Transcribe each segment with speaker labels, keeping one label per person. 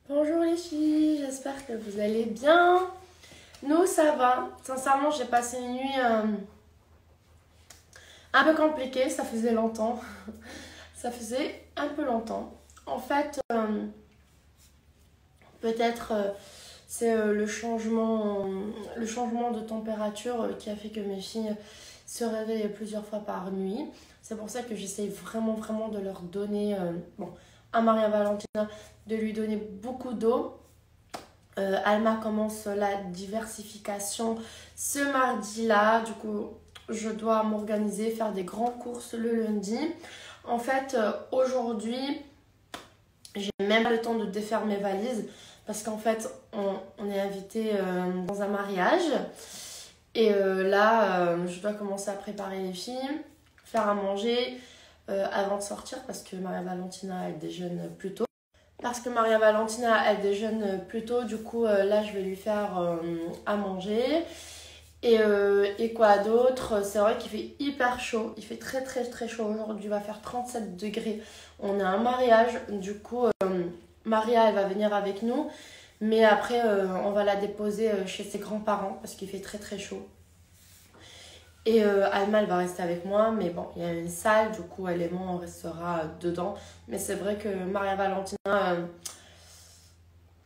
Speaker 1: Bonjour les filles, j'espère que vous allez bien. Nous ça va. Sincèrement j'ai passé une nuit un peu compliquée, ça faisait longtemps. Ça faisait un peu longtemps. En fait, peut-être c'est le changement de température qui a fait que mes filles se réveillent plusieurs fois par nuit. C'est pour ça que j'essaye vraiment de leur donner, à Maria Valentina, de lui donner beaucoup d'eau. Alma commence la diversification ce mardi-là. Du coup, je dois m'organiser, faire des grandes courses le lundi. En fait, aujourd'hui, j'ai même pas le temps de défaire mes valises parce qu'en fait, on est invité dans un mariage. Et là, je dois commencer à préparer les filles, faire à manger avant de sortir parce que Maria Valentina, elle déjeune plus tôt. Du coup, là, je vais lui faire à manger. Et quoi d'autre? C'est vrai qu'il fait hyper chaud. Il fait très chaud aujourd'hui. Il va faire 37 degrés. On a un mariage. Du coup, Maria, elle va venir avec nous. Mais après, on va la déposer chez ses grands-parents parce qu'il fait très chaud. Et Alma, elle va rester avec moi. Mais bon, il y a une salle. Du coup, elle et moi, on restera dedans. Mais c'est vrai que Maria Valentina...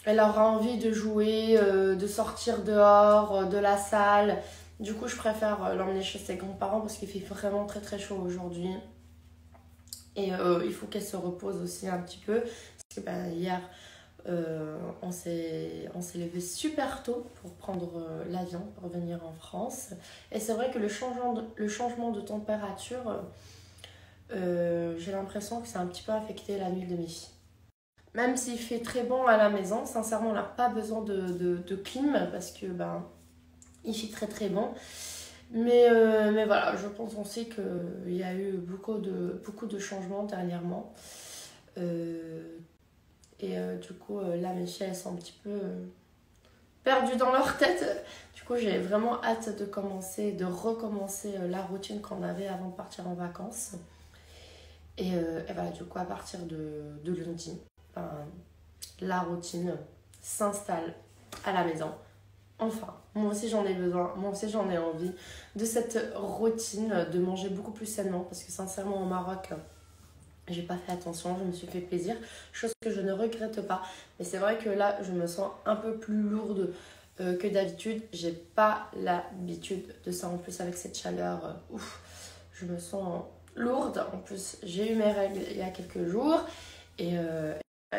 Speaker 1: elle aura envie de jouer, de sortir dehors, de la salle. Du coup, je préfère l'emmener chez ses grands-parents parce qu'il fait vraiment très chaud aujourd'hui. Et il faut qu'elle se repose aussi un petit peu. Parce que hier, on s'est levé super tôt pour prendre l'avion, pour venir en France. Et c'est vrai que le changement de température, j'ai l'impression que ça a un petit peu affecté la nuit de mes filles. Même s'il fait très bon à la maison, sincèrement, on n'a pas besoin de clim parce que il fait très bon. Mais voilà, je pense aussi qu'il y a eu beaucoup de changements dernièrement. Du coup, là, mes filles, elles sont un petit peu perdues dans leur tête. Du coup, j'ai vraiment hâte de recommencer la routine qu'on avait avant de partir en vacances. Et voilà, du coup, à partir de lundi, la routine s'installe à la maison. Enfin, moi aussi j'en ai besoin, moi aussi j'en ai envie de cette routine, de manger beaucoup plus sainement parce que sincèrement au Maroc, j'ai pas fait attention, je me suis fait plaisir, chose que je ne regrette pas. Mais c'est vrai que là, je me sens un peu plus lourde que d'habitude. J'ai pas l'habitude de ça en plus avec cette chaleur. Je me sens lourde. En plus, j'ai eu mes règles il y a quelques jours et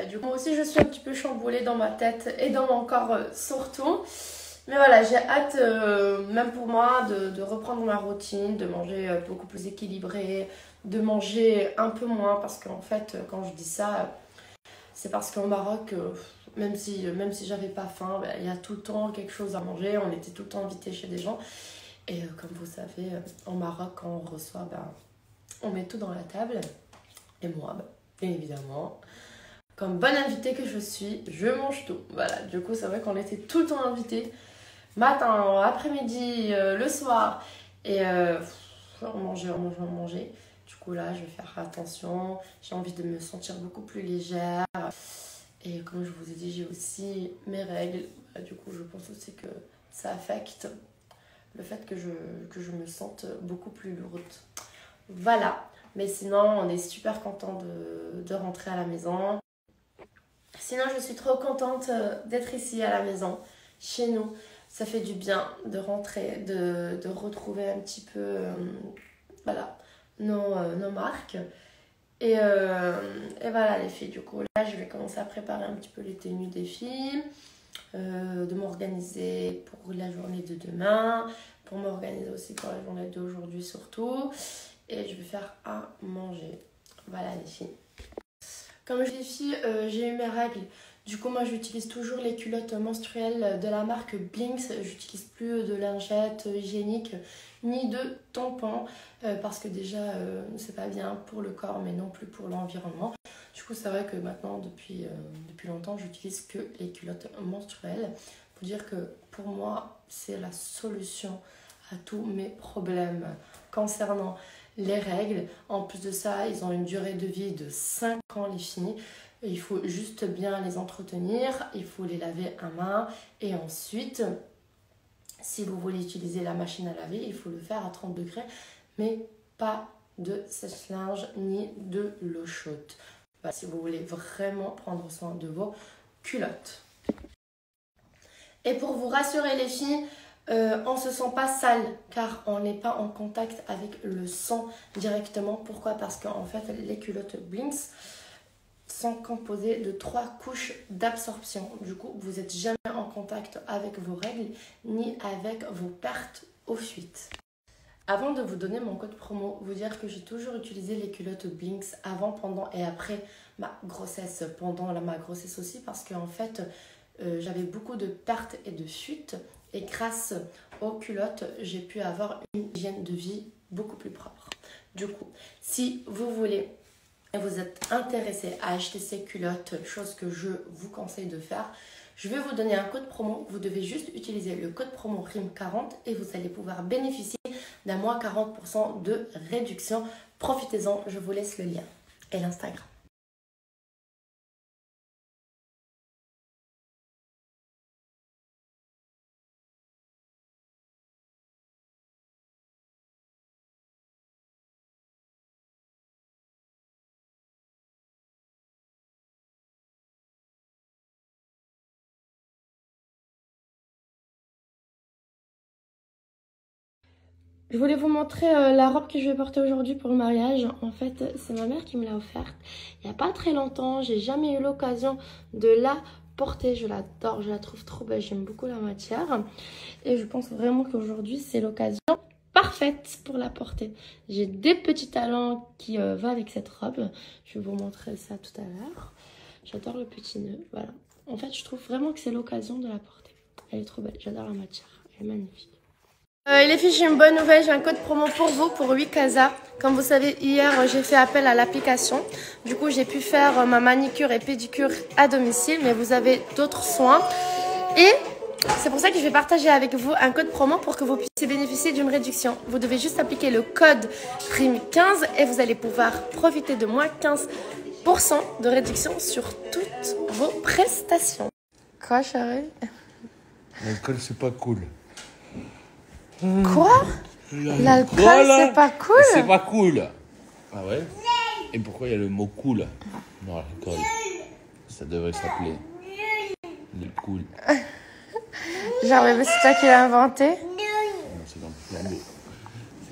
Speaker 1: du coup, moi aussi, je suis un petit peu chamboulée dans ma tête et dans mon corps surtout. Mais voilà, j'ai hâte, même pour moi, de reprendre ma routine, de manger beaucoup plus équilibré, de manger un peu moins. Parce qu'en fait, quand je dis ça, c'est parce qu'au Maroc, même si j'avais pas faim, il y a tout le temps quelque chose à manger. On était tout le temps invités chez des gens. Et comme vous savez, au Maroc, quand on reçoit, on met tout dans la table. Et moi, bien évidemment, comme bonne invitée que je suis, je mange tout. Voilà, du coup, c'est vrai qu'on était tout le temps invités. Matin, après-midi, le soir. Et on mangeait. Du coup, là, je vais faire attention. J'ai envie de me sentir beaucoup plus légère. Et comme je vous ai dit, j'ai aussi mes règles. Du coup, je pense aussi que ça affecte le fait que je me sente beaucoup plus lourde. Voilà. Mais sinon, on est super content de rentrer à la maison. Sinon, je suis trop contente d'être ici à la maison, chez nous. Ça fait du bien de rentrer, de retrouver un petit peu nos marques. Et voilà les filles, du coup, là, je vais commencer à préparer un petit peu les tenues des filles, de m'organiser pour la journée de demain, pour m'organiser aussi pour la journée d'aujourd'hui surtout. Et je vais faire à manger. Voilà les filles. Comme je dis filles, j'ai eu mes règles. Du coup, moi, j'utilise toujours les culottes menstruelles de la marque Blinks. J'utilise plus de lingettes hygiéniques ni de tampons parce que déjà, c'est pas bien pour le corps, mais non plus pour l'environnement. Du coup, c'est vrai que maintenant, depuis longtemps, j'utilise que les culottes menstruelles. Pour dire que pour moi, c'est la solution à tous mes problèmes concernant les règles. En plus de ça, ils ont une durée de vie de 5 ans, les filles. Il faut juste bien les entretenir, il faut les laver à main et ensuite, si vous voulez utiliser la machine à laver, il faut le faire à 30 degrés, mais pas de sèche-linge ni de l'eau chaude. Voilà, si vous voulez vraiment prendre soin de vos culottes. Et pour vous rassurer les filles, on ne se sent pas sale car on n'est pas en contact avec le sang directement. Pourquoi? Parce qu'en fait les culottes Blinks sont composées de 3 couches d'absorption. Du coup, vous n'êtes jamais en contact avec vos règles ni avec vos pertes aux fuites. Avant de vous donner mon code promo, vous dire que j'ai toujours utilisé les culottes Blinks avant, pendant et après ma grossesse. Pendant ma grossesse aussi parce qu'en fait, j'avais beaucoup de pertes et de fuites. Et grâce aux culottes, j'ai pu avoir une hygiène de vie beaucoup plus propre. Du coup, si vous voulez et vous êtes intéressé à acheter ces culottes, chose que je vous conseille de faire, je vais vous donner un code promo. Vous devez juste utiliser le code promo RIM40 et vous allez pouvoir bénéficier d'un moins 40% de réduction. Profitez-en, je vous laisse le lien et l'Instagram. Je voulais vous montrer la robe que je vais porter aujourd'hui pour le mariage. En fait, c'est ma mère qui me l'a offerte il n'y a pas très longtemps. J'ai jamais eu l'occasion de la porter. Je l'adore, je la trouve trop belle. J'aime beaucoup la matière. Et je pense vraiment qu'aujourd'hui, c'est l'occasion parfaite pour la porter. J'ai des petits talons qui vont avec cette robe. Je vais vous montrer ça tout à l'heure. J'adore le petit nœud, voilà. En fait, je trouve vraiment que c'est l'occasion de la porter. Elle est trop belle, j'adore la matière, elle est magnifique. Les filles, j'ai une bonne nouvelle, j'ai un code promo pour vous, pour 8 Casa. Comme vous savez, hier, j'ai fait appel à l'application. Du coup, j'ai pu faire ma manicure et pédicure à domicile, mais vous avez d'autres soins. Et c'est pour ça que je vais partager avec vous un code promo pour que vous puissiez bénéficier d'une réduction. Vous devez juste appliquer le code RIM15 et vous allez pouvoir profiter de moins 15% de réduction sur toutes vos prestations. Quoi, chérie?
Speaker 2: L'alcool, c'est pas cool.
Speaker 1: Quoi? L'alcool, c'est pas cool?
Speaker 2: C'est pas cool. Ah ouais? Et pourquoi il y a le mot cool dans l'alcool? Ça devrait s'appeler le cool.
Speaker 1: Genre, bébé, c'est toi qui l'as inventé?
Speaker 2: Non, c'est dans le plan B.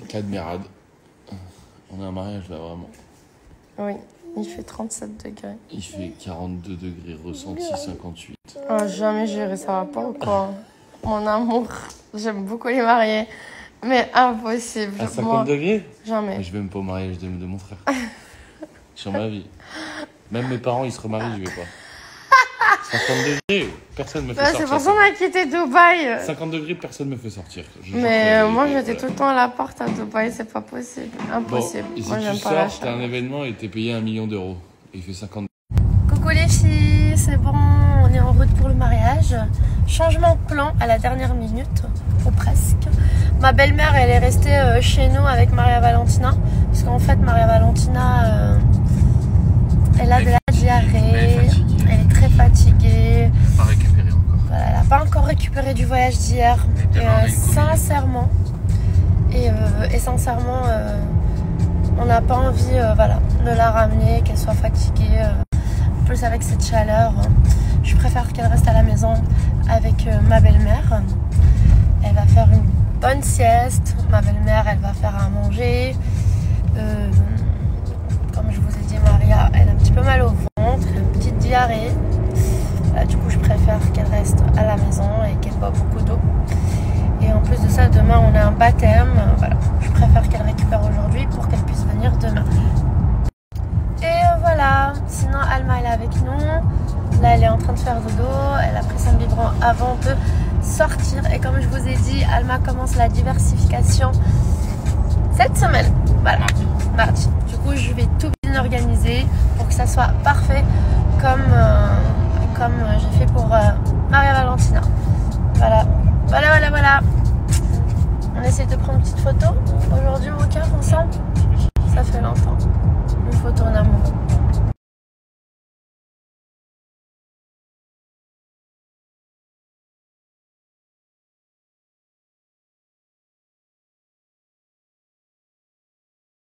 Speaker 2: C'est Cadmerade. On a un mariage là, vraiment.
Speaker 1: Oui, il fait 37 degrés.
Speaker 2: Il fait 42 degrés, ressenti 58.
Speaker 1: Oh, jamais j'irai, ça va pas ou quoi? Mon amour, j'aime beaucoup les mariés, mais impossible.
Speaker 2: À 50 degrés?
Speaker 1: Jamais.
Speaker 2: Mais je vais même pas au mariage de mon frère. Sur ma vie. Même mes parents, ils se remarient, je vais pas. 50 degrés, personne me fait sortir.
Speaker 1: C'est pour ça qu'on a quitté Dubaï.
Speaker 2: 50 degrés, personne me fait sortir.
Speaker 1: Mais moi, j'étais tout le temps à la porte à Dubaï, c'est pas possible. Impossible.
Speaker 2: Bon, et si
Speaker 1: moi, j'aime
Speaker 2: tu
Speaker 1: pas la
Speaker 2: sors, t'as un événement et t'es payé 1 million d'euros. Et il fait 50 degrés.
Speaker 1: Coucou les filles, c'est bon, on est en route pour le mariage. Changement de plan à la dernière minute, ou presque. Ma belle-mère, elle est restée chez nous avec Maria Valentina. Parce qu'en fait, Maria Valentina, elle a de la diarrhée. Elle est très fatiguée.
Speaker 2: Elle n'a pas récupéré encore.
Speaker 1: Voilà, elle n'a pas encore récupéré du voyage d'hier. Sincèrement. Et sincèrement, on n'a pas envie de la ramener, qu'elle soit fatiguée. En plus, avec cette chaleur, je préfère qu'elle reste à la maison avec ma belle-mère. Elle va faire une bonne sieste. Ma belle-mère, elle va faire à manger. Comme je vous ai dit, Maria, elle a un petit peu mal au ventre, elle a une petite diarrhée. Du coup, je préfère qu'elle reste à la maison et qu'elle boive beaucoup d'eau. Et en plus de ça, demain, on a un baptême. Voilà, je préfère qu'elle récupère aujourd'hui pour qu'elle puisse venir demain. Et voilà, sinon Alma, elle est avec nous. Là, elle est en train de faire dodo. Elle a pris son biberon avant de sortir. Et comme je vous ai dit, Alma commence la diversification cette semaine. Voilà, mardi. Du coup, je vais tout bien organiser pour que ça soit parfait comme j'ai fait pour Maria Valentina. Voilà. On essaie de prendre une petite photo aujourd'hui, mon cœur, ensemble. Ça fait longtemps.